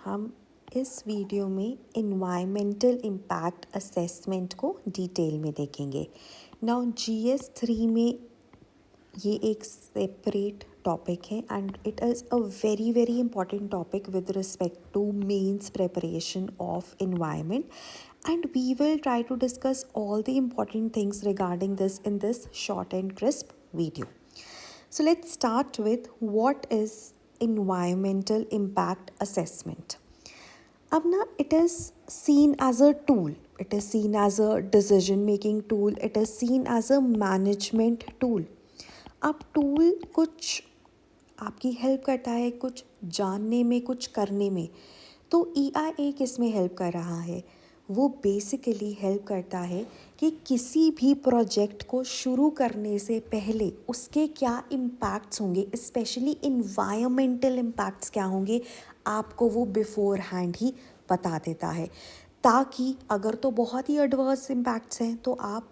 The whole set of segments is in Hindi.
हम इस वीडियो में इन्वायरमेंटल इम्पैक्ट असेसमेंट को डिटेल में देखेंगे। नाउ GS3 में ये एक सेपरेट टॉपिक है and it is a very very important topic with respect to mains preparation of environment, and we will try to discuss all the important things regarding this in this short and crisp video. So let's start with what is environmental impact assessment. अब ना it is seen as a tool, it is seen as a decision making tool, it is seen as a management tool. अब टूल कुछ आपकी हेल्प करता है कुछ जानने में, कुछ करने में। तो EIA किस में हेल्प कर रहा है? वो बेसिकली हेल्प करता है कि किसी भी प्रोजेक्ट को शुरू करने से पहले उसके क्या इम्पैक्ट्स होंगे, स्पेशली इन्वायरमेंटल इम्पैक्ट्स क्या होंगे, आपको वो बिफोर हैंड ही बता देता है, ताकि अगर तो बहुत ही एडवर्स इम्पैक्ट्स हैं तो आप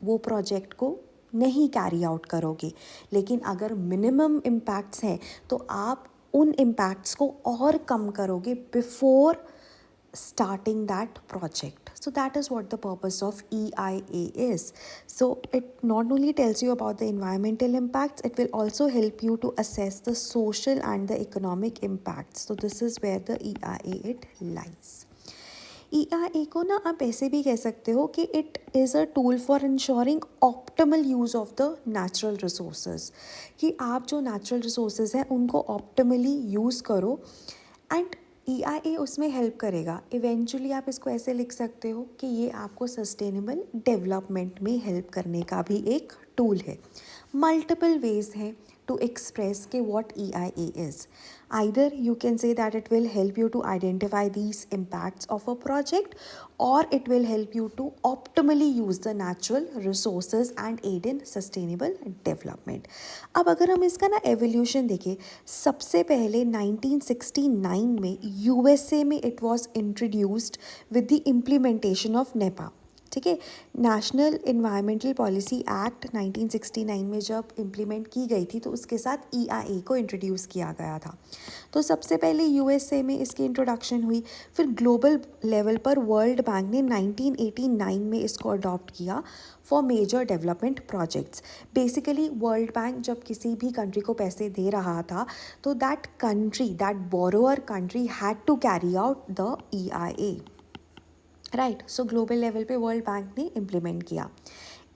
वो प्रोजेक्ट को नहीं कैरी आउट करोगे, लेकिन अगर मिनिमम इम्पैक्ट्स हैं तो आप उन इम्पैक्ट्स को और कम करोगे before starting that project. So that is what the purpose of EIA is. So it not only tells you about the environmental impacts, it will also help you to assess the social and the economic impacts. So this is where the EIA it lies. EIA को ना आप ऐसे भी कह सकते हो कि it is a tool for ensuring optimal use of the natural resources, कि आप जो नेचुरल रिसोर्सेज हैं उनको ऑप्टिमली यूज़ करो एंड EIA उसमें हेल्प करेगा। इवेंचुअली आप इसको ऐसे लिख सकते हो कि ये आपको सस्टेनेबल डेवलपमेंट में हेल्प करने का भी एक टूल है। मल्टीपल वेज हैं to express के what EIA is. Either you can say that it will help you to identify these impacts of a project, or it will help you to optimally use the natural resources and aid in sustainable development. अब अगर हम इसका ना एवोल्यूशन देखें, सबसे पहले 1969 में USA में it was introduced with the implementation of NEPA. ठीक है, नेशनल इन्वायरमेंटल पॉलिसी एक्ट 1969 में जब इम्प्लीमेंट की गई थी तो उसके साथ EIA को इंट्रोड्यूस किया गया था। तो सबसे पहले USA में इसकी इंट्रोडक्शन हुई, फिर ग्लोबल लेवल पर वर्ल्ड बैंक ने 1989 में इसको अडॉप्ट किया for major development projects. Basically world bank जब किसी भी कंट्री को पैसे दे रहा था तो that country, that borrower country had to carry out the EIA, right. So global level पे वर्ल्ड बैंक ने इम्प्लीमेंट किया।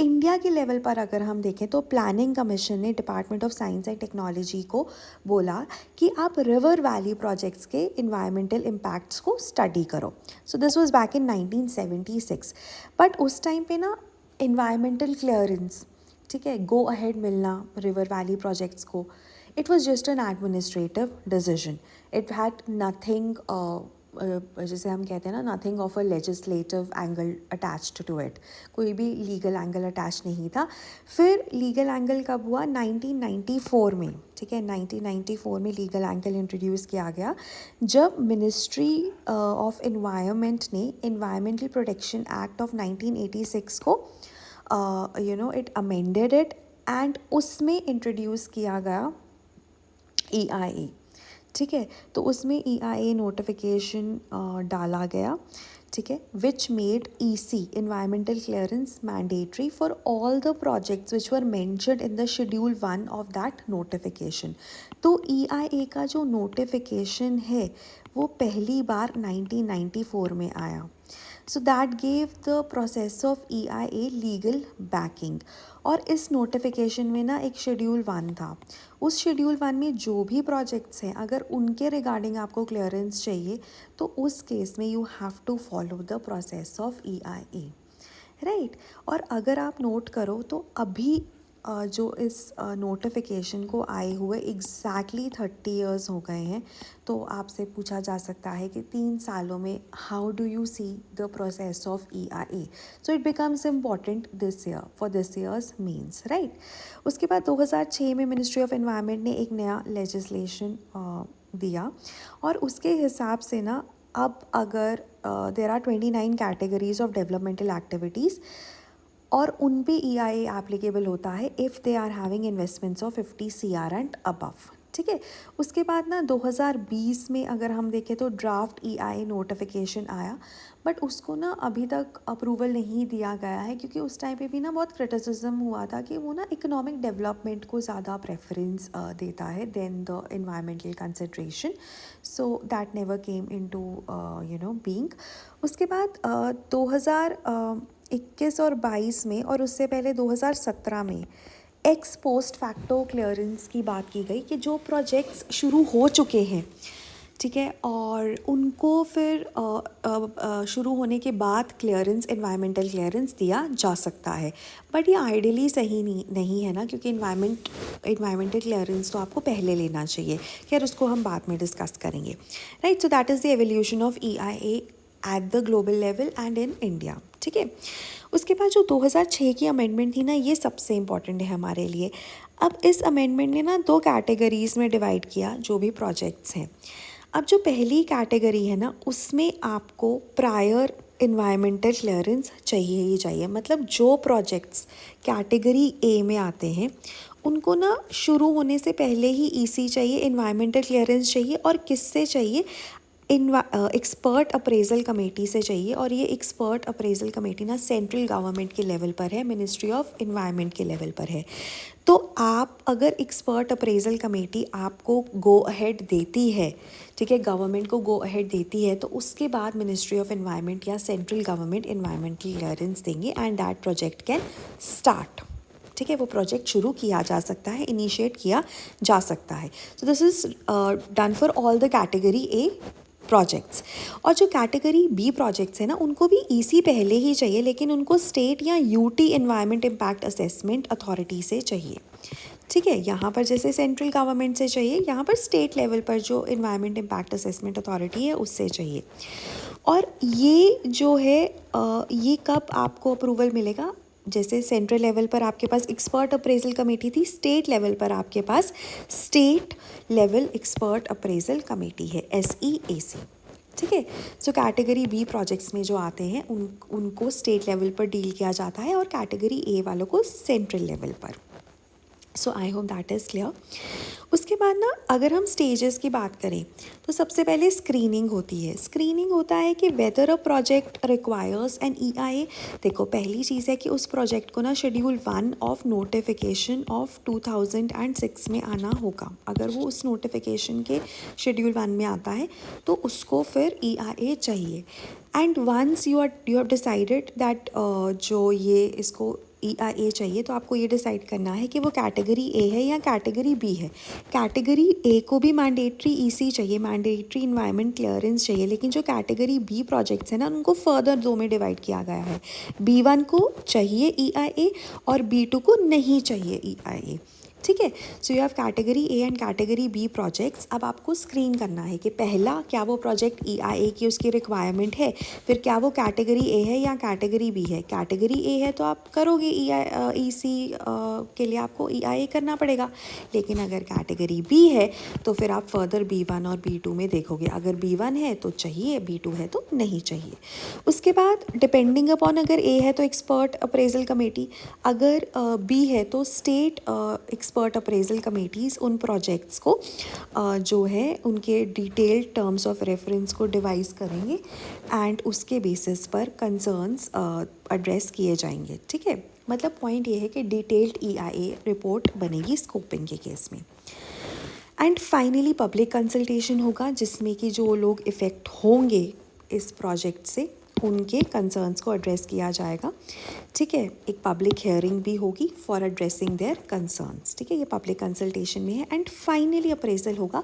इंडिया के लेवल पर अगर हम देखें तो प्लानिंग कमीशन ने department of science and technology को बोला कि आप रिवर वैली प्रोजेक्ट्स के इन्वायरमेंटल इम्पैक्ट्स को स्टडी करो। So this was back in 1976। But उस टाइम पे ना इन्वायरमेंटल क्लियरेंस, ठीक है, गो अहेड मिलना रिवर वैली प्रोजेक्ट्स को, it was just an administrative decision. It had nothing, जैसे हम कहते हैं ना, nothing of a legislative angle attached to it, कोई भी लीगल एंगल अटैच नहीं था। फिर लीगल एंगल कब हुआ? 1994 में, ठीक है, 1994 में लीगल एंगल इंट्रोड्यूस किया गया जब मिनिस्ट्री ऑफ एनवायरनमेंट ने एनवायरमेंटल प्रोटेक्शन एक्ट ऑफ 1986 को इट अमेंडेड इट एंड उसमें इंट्रोड्यूस किया गया EIA, ठीक है। तो उसमें EIA नोटिफिकेशन डाला गया, ठीक है, which made EC environmental clearance mandatory for all the projects which were mentioned in the schedule 1 of that notification. तो EIA का जो नोटिफिकेशन है वो पहली बार 1994 में आया। So that gave the process of EIA legal backing. और इस नोटिफिकेशन में ना एक शेड्यूल 1 था, उस शेड्यूल 1 में जो भी प्रोजेक्ट्स हैं अगर उनके रिगार्डिंग आपको क्लियरेंस चाहिए तो उस केस में you have to follow the process of EIA, right. और अगर आप नोट करो तो अभी जो इस नोटिफिकेशन को आए हुए एग्जैक्टली 30 ईयर्स हो गए हैं। तो आपसे पूछा जा सकता है कि 3 सालों में how do you see the process of EIA? So it becomes important this year for this years means, right. उसके बाद 2006 में मिनिस्ट्री ऑफ एनवायरनमेंट ने एक नया लेजिस्लेशन दिया और उसके हिसाब से ना अब अगर there are 29 categories of developmental activities और उन पे EIA एप्लीकेबल होता है if they are having investments of 50 CR and above, ठीक है। उसके बाद ना 2020 में अगर हम देखें तो ड्राफ्ट EIA नोटिफिकेशन आया, बट उसको ना अभी तक अप्रूवल नहीं दिया गया है, क्योंकि उस टाइम पे भी ना बहुत क्रिटिसिज्म हुआ था कि वो ना इकोनॉमिक डेवलपमेंट को ज़्यादा प्रेफरेंस देता है then the environmental consideration, so that never came into being. उसके बाद 2021 और 22 में और उससे पहले 2017 में एक्स पोस्ट फैक्टो क्लियरेंस की बात की गई कि जो प्रोजेक्ट्स शुरू हो चुके हैं, ठीक है, और उनको फिर शुरू होने के बाद क्लियरेंस, एनवायरमेंटल क्लियरेंस दिया जा सकता है। बट ये आइडियली सही नहीं है ना, क्योंकि एनवायरमेंटल क्लियरेंस तो आपको पहले लेना चाहिए। खैर उसको हम बाद में डिस्कस करेंगे, right. So that is the evolution of EIA at the global level and in India, ठीक है। उसके बाद जो 2006 की अमेंडमेंट थी ना, ये सबसे इम्पॉर्टेंट है हमारे लिए। अब इस अमेंडमेंट ने ना 2 कैटेगरीज़ में डिवाइड किया जो भी प्रोजेक्ट्स हैं। अब जो पहली कैटेगरी है ना, उसमें आपको प्रायर इन्वायरमेंटल क्लियरेंस चाहिए ही चाहिए। मतलब जो प्रोजेक्ट्स कैटेगरी ए में आते हैं उनको ना शुरू होने से पहले ही EC चाहिए, इन्वायरमेंटल क्लियरेंस चाहिए। और किससे चाहिए? एक्सपर्ट अप्रेजल कमेटी से चाहिए। और ये एक्सपर्ट अप्रेजल कमेटी ना सेंट्रल गवर्नमेंट के लेवल पर है, मिनिस्ट्री ऑफ इन्वायरमेंट के लेवल पर है। तो आप अगर एक्सपर्ट अप्रेजल कमेटी आपको गो अहेड देती है, ठीक है, गवर्नमेंट को गो अहेड देती है, तो उसके बाद मिनिस्ट्री ऑफ इन्वायरमेंट या सेंट्रल गवर्नमेंट इन्वायरमेंटल क्लियरेंस देंगे and that project can start, ठीक है। वो प्रोजेक्ट शुरू किया जा सकता है, इनिशिएट किया जा सकता है। So this is done for all the category A projects. और जो कैटेगरी बी प्रोजेक्ट्स हैं ना, उनको भी EC पहले ही चाहिए, लेकिन उनको स्टेट या UT environment impact assessment authority से चाहिए, ठीक है। यहाँ पर जैसे सेंट्रल गवर्नमेंट से चाहिए, यहाँ पर स्टेट लेवल पर जो इन्वायरमेंट इम्पैक्ट असेसमेंट अथॉरिटी है उससे चाहिए। और ये जो है ये कब आपको अप्रूवल मिलेगा? जैसे सेंट्रल लेवल पर आपके पास एक्सपर्ट अप्रेजल कमेटी थी, स्टेट लेवल पर आपके पास state level expert appraisal committee है, SEAC, ठीक है। सो कैटेगरी बी प्रोजेक्ट्स में जो आते हैं उनको स्टेट लेवल पर डील किया जाता है और कैटेगरी ए वालों को सेंट्रल लेवल पर। So I hope that is clear. उसके बाद ना अगर हम स्टेजेस की बात करें तो सबसे पहले स्क्रीनिंग होती है। स्क्रीनिंग होता है कि weather a project requires N EIA। देखो पहली चीज़ है कि उस प्रोजेक्ट को ना शेड्यूल 1 ऑफ नोटिफिकेशन ऑफ 2006 में आना होगा। अगर वो उस नोटिफिकेशन के शेड्यूल 1 में आता है तो उसको फिर EIA चाहिए। And once you have decided that जो ये इसको EIA चाहिए, तो आपको ये डिसाइड करना है कि वो कैटेगरी ए है या कैटेगरी बी है। कैटेगरी ए को भी मैंडेटरी EC चाहिए, मैंडेटरी इन्वायरमेंट क्लियरेंस चाहिए, लेकिन जो कैटेगरी बी प्रोजेक्ट्स हैं ना उनको फर्दर 2 में डिवाइड किया गया है। B1 को चाहिए EIA और B2 को नहीं चाहिए EIA, ठीक है। So you have category A and category B projects. अब आपको स्क्रीन करना है कि पहला क्या वो प्रोजेक्ट EIA की उसकी रिक्वायरमेंट है, फिर क्या वो कैटेगरी ए है या कैटेगरी बी है। कैटेगरी ए है तो आप करोगे EC के लिए आपको EIA करना पड़ेगा, लेकिन अगर कैटेगरी बी है तो फिर आप फर्दर B1 और B2 में देखोगे। अगर B1 है तो चाहिए, B2 है तो नहीं चाहिए। उसके बाद डिपेंडिंग अपॉन, अगर ए है तो एक्सपर्ट अप्रेजल कमेटी, अगर बी है तो स्टेट एक्सपर्ट अप्रेजल कमेटीज़ उन प्रोजेक्ट्स को जो है उनके डिटेल्ड टर्म्स ऑफ रेफरेंस को डिवाइस करेंगे एंड उसके बेसिस पर कंसर्न्स एड्रेस किए जाएंगे, ठीक है। मतलब पॉइंट ये है कि डिटेल्ड EIA रिपोर्ट बनेगी स्कोपिंग के केस में। एंड फाइनली पब्लिक कंसल्टेशन होगा, जिसमें कि जो लोग इफ़ेक्ट होंगे इस प्रोजेक्ट से उनके कंसर्न्स को एड्रेस किया जाएगा, ठीक है। एक पब्लिक हियरिंग भी होगी फॉर एड्रेसिंग देयर कंसर्न्स, ठीक है। ये पब्लिक कंसल्टेशन में है। एंड फाइनली अप्रेजल होगा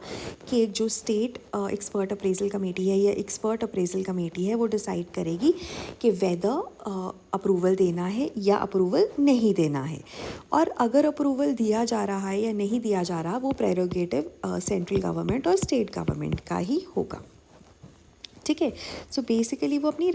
कि एक जो स्टेट एक्सपर्ट अप्रेजल कमेटी है या एक्सपर्ट अप्रेजल कमेटी है वो डिसाइड करेगी कि वेदर अप्रूवल देना है या अप्रूवल नहीं देना है। और अगर अप्रूवल दिया जा रहा है या नहीं दिया जा रहा, वो प्रेरोगेटिव सेंट्रल गवर्नमेंट और स्टेट गवर्नमेंट का ही होगा, ठीक है। सो बेसिकली वो अपनी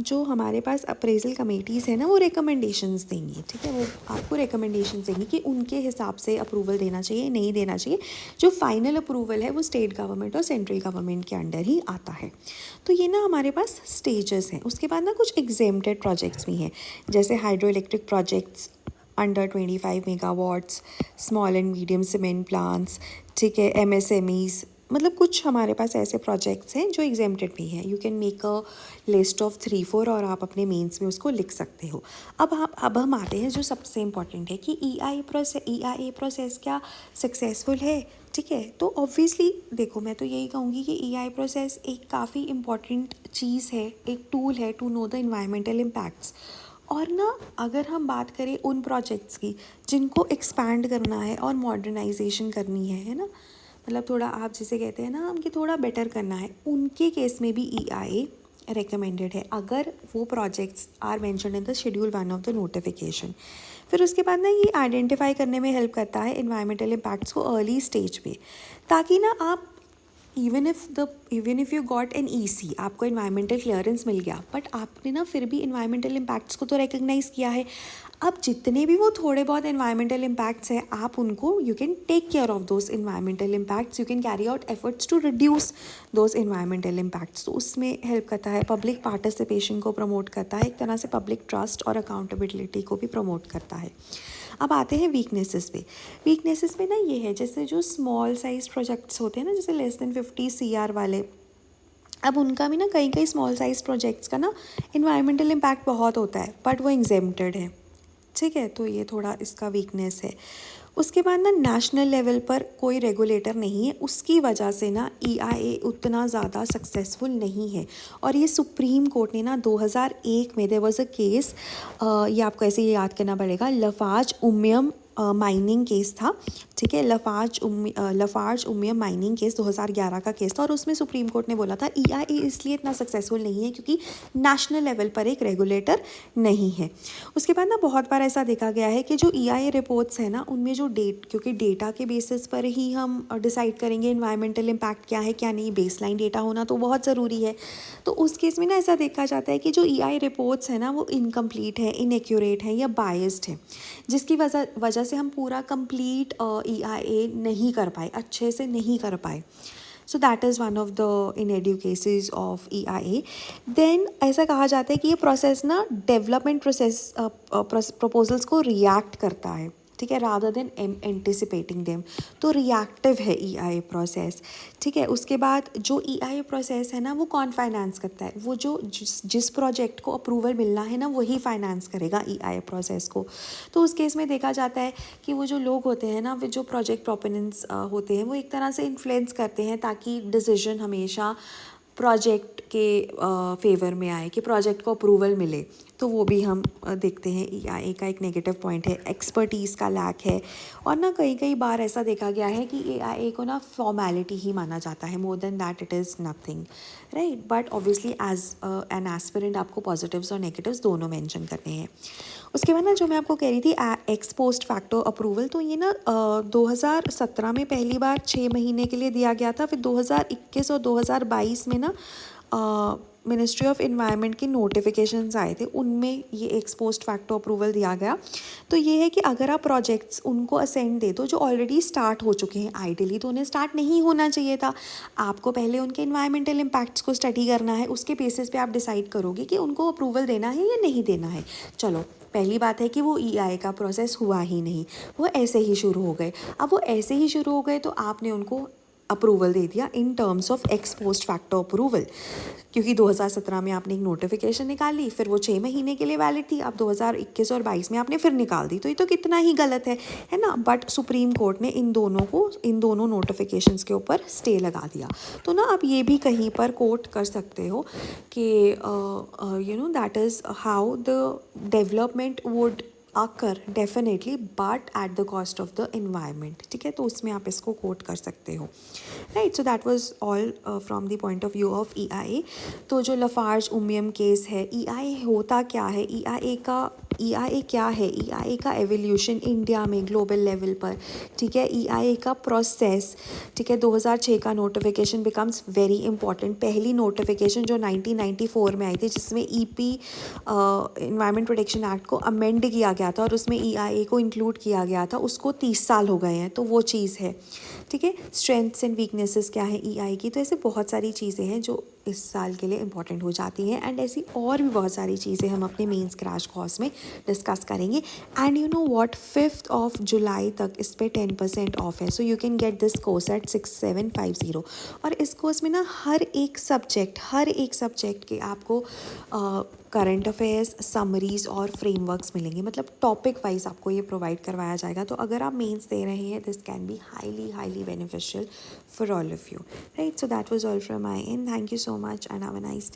जो हमारे पास अप्रेजल कमेटीज़ हैं ना वो रिकमेंडेशंस देंगी, ठीक है। वो आपको रिकमेंडेशंस देंगी कि उनके हिसाब से अप्रूवल देना चाहिए, नहीं देना चाहिए। जो फाइनल अप्रूवल है वो स्टेट गवर्नमेंट और सेंट्रल गवर्नमेंट के अंडर ही आता है। तो ये ना हमारे पास स्टेजेस हैं। उसके बाद ना कुछ एग्जेम्प्टेड प्रोजेक्ट्स भी हैं, जैसे hydro electric projects, under 25 megawatts, small and medium cement plants, ठीक है, MSMEs, मतलब कुछ हमारे पास ऐसे प्रोजेक्ट्स हैं जो एग्जेम्प्टेड भी हैं। You can make a list of 3-4 और आप अपने मेंस में उसको लिख सकते हो। अब हम आते हैं जो सबसे इम्पॉर्टेंट है कि EIA प्रोसेस क्या सक्सेसफुल है, ठीक है। तो ऑब्वियसली देखो, मैं तो यही कहूँगी कि EIA प्रोसेस एक काफ़ी इम्पॉर्टेंट चीज़ है, एक टूल है to know the environmental impacts. और ना अगर हम बात करें उन प्रोजेक्ट्स की जिनको एक्सपैंड करना है और मॉडर्नाइजेशन करनी है ना, मतलब थोड़ा आप जिसे कहते हैं ना हम कि थोड़ा बेटर करना है, उनके केस में भी EIA रिकमेंडेड है अगर वो projects are mentioned in the schedule 1 of the notification. फिर उसके बाद ना ये आइडेंटिफाई करने में हेल्प करता है इन्वायरमेंटल इम्पैक्ट्स को अर्ली स्टेज पे, ताकि ना आप even if you got an EC, आपको इन्वायरमेंटल क्लियरेंस मिल गया, बट आपने ना फिर भी इन्वायरमेंटल इम्पैक्ट्स को तो रिकग्नाइज़ किया है। अब जितने भी वो थोड़े बहुत इन्वायरमेंटल इम्पैक्ट्स हैं, आप उनको you can take care of those environmental impacts, you can carry out efforts to reduce those environmental impacts. तो उसमें हेल्प करता है, पब्लिक पार्टिसिपेशन को प्रमोट करता है, एक तरह से पब्लिक ट्रस्ट और अकाउंटेबिलिटी को भी प्रमोट करता है। अब आते हैं वीकनेसेस पे। वीकनेसेस में ना ये है, जैसे जो स्मॉल साइज प्रोजेक्ट्स होते हैं ना, जैसे लेस देन 50 CR वाले, अब उनका भी ना कई स्मॉल साइज प्रोजेक्ट्स का ना इन्वायरमेंटल इम्पैक्ट बहुत होता है, बट वो एग्जेम्प्टेड है, ठीक है। तो ये थोड़ा इसका वीकनेस है। उसके बाद ना नेशनल लेवल पर कोई रेगुलेटर नहीं है, उसकी वजह से ना EIA उतना ज़्यादा सक्सेसफुल नहीं है। और ये सुप्रीम कोर्ट ने ना 2001 में देयर वाज अ केस, ये आपको ऐसे ही याद करना पड़ेगा, लफार्ज उमियम माइनिंग केस था, ठीक है, लफार्ज उमियम माइनिंग केस 2011 का केस था। और उसमें सुप्रीम कोर्ट ने बोला था EIA इसलिए इतना सक्सेसफुल नहीं है क्योंकि नेशनल लेवल पर एक रेगुलेटर नहीं है। उसके बाद ना बहुत बार ऐसा देखा गया है कि जो EIA रिपोर्ट्स है ना, उनमें जो क्योंकि डेटा के बेसिस पर ही हम डिसाइड करेंगे इन्वायरमेंटल इम्पैक्ट क्या है क्या नहीं, बेसलाइन डेटा होना तो बहुत ज़रूरी है। तो उस केस में ना ऐसा देखा जाता है कि जो EIA रिपोर्ट्स है ना, वो इनकम्प्लीट है, इनएक्यूरेट है या बायस्ड है, जिसकी वजह से हम पूरा कंप्लीट EIA नहीं कर पाए, अच्छे से नहीं कर पाए। So that is one of the inadequacies of EIA। Then ऐसा कहा जाता है कि ये प्रोसेस ना डेवलपमेंट प्रोसेस प्रपोजल्स को रिएक्ट करता है, ठीक है, रादर देन एंटिसिपेटिंग देम। तो रिएक्टिव है EIA प्रोसेस, ठीक है। उसके बाद जो EIA प्रोसेस है ना, वो कौन फाइनेंस करता है, वो जो जिस प्रोजेक्ट को अप्रूवल मिलना है ना, वही फाइनेंस करेगा EIA प्रोसेस को। तो उस केस में देखा जाता है कि वो जो लोग होते हैं ना, वो जो प्रोजेक्ट प्रोपोनेंट्स होते हैं, वो एक तरह से इन्फ्लुएंस करते हैं ताकि डिसीजन हमेशा प्रोजेक्ट के फेवर में आए, कि प्रोजेक्ट को अप्रूवल मिले। तो वो भी हम देखते हैं EIA का एक नेगेटिव पॉइंट है, एक्सपर्टीज़ का लैक है। और ना कई बार ऐसा देखा गया है कि EIA को ना फॉर्मेलिटी ही माना जाता है, more than that it is nothing, right. But obviously as an aspirant आपको पॉजिटिव्स और नेगेटिव्स दोनों मेंशन करने हैं। उसके बाद ना जो मैं आपको कह रही थी एक्स पोस्ट फैक्टर अप्रूवल, तो ये ना 2017 में पहली बार 6 महीने के लिए दिया गया था। फिर 2021 और 2022 में ना मिनिस्ट्री ऑफ इन्वायरमेंट के नोटिफिकेशंस आए थे, उनमें ये एक्स पोस्ट फैक्टर अप्रूवल दिया गया। तो ये है कि अगर आप प्रोजेक्ट्स उनको असेंड दे दो जो ऑलरेडी स्टार्ट हो चुके हैं, आइडियली तो उन्हें स्टार्ट नहीं होना चाहिए था, आपको पहले उनके इन्वायरमेंटल इम्पैक्ट्स को स्टडी करना है, उसके बेसिस पे आप डिसाइड करोगे कि उनको अप्रूवल देना है या नहीं देना है। चलो, पहली बात है कि वो EIA का प्रोसेस हुआ ही नहीं, वो ऐसे ही शुरू हो गए। अब वो ऐसे ही शुरू हो गए तो आपने उनको अप्रूवल दे दिया in terms of x post factor approval, क्योंकि 2017 में आपने एक नोटिफिकेशन निकाली, फिर वो 6 महीने के लिए वैलिड थी। अब 2021 और 22 में आपने फिर निकाल दी, तो ये तो कितना ही गलत है ना। बट सुप्रीम कोर्ट ने इन दोनों नोटिफिकेशंस के ऊपर स्टे लगा दिया। तो ना आप ये भी कहीं पर कोट कर सकते हो कि you know that is how the development would occur definitely but at the cost of the environment, ठीक है। तो उसमें आप इसको कोट कर सकते हो, right. So that was all from the point of view of EIA। तो जो लफार्ज उमियम केस है, EIA होता क्या है, EIA क्या है, EIA का एवोल्यूशन इंडिया में ग्लोबल लेवल पर, ठीक है, EIA का प्रोसेस, ठीक है। 2006 का नोटिफिकेशन बिकम्स वेरी इंपॉर्टेंट। पहली नोटिफिकेशन जो 1994 में आई थी, जिसमें EP इन्वायरमेंट प्रोटेक्शन एक्ट को अमेंड किया गया था और उसमें EIA को इंक्लूड किया गया था, उसको 30 साल हो गए हैं। तो वो चीज़ है, ठीक है। स्ट्रेंथ्स एंड वीकनेसेस क्या है EIA की, तो ऐसे बहुत सारी चीज़ें हैं जो इस साल के लिए इम्पॉर्टेंट हो जाती हैं। एंड ऐसी और भी बहुत सारी चीज़ें हम अपने मेंस क्रैश कोर्स में डिस्कस करेंगे। एंड यू नो व्हाट, 5 जुलाई तक इस पर 10% ऑफ है, so you can get this course eight 6750। और इस कोर्स में ना हर एक सब्जेक्ट के आपको करंट अफेयर्स, समरीज और फ्रेमवर्क्स मिलेंगे, मतलब टॉपिक वाइज आपको ये प्रोवाइड करवाया जाएगा। तो अगर आप मेंस दे रहे हैं, this can be highly beneficial for all of you, right? So that was all from my and, thank you so much and have a nice day.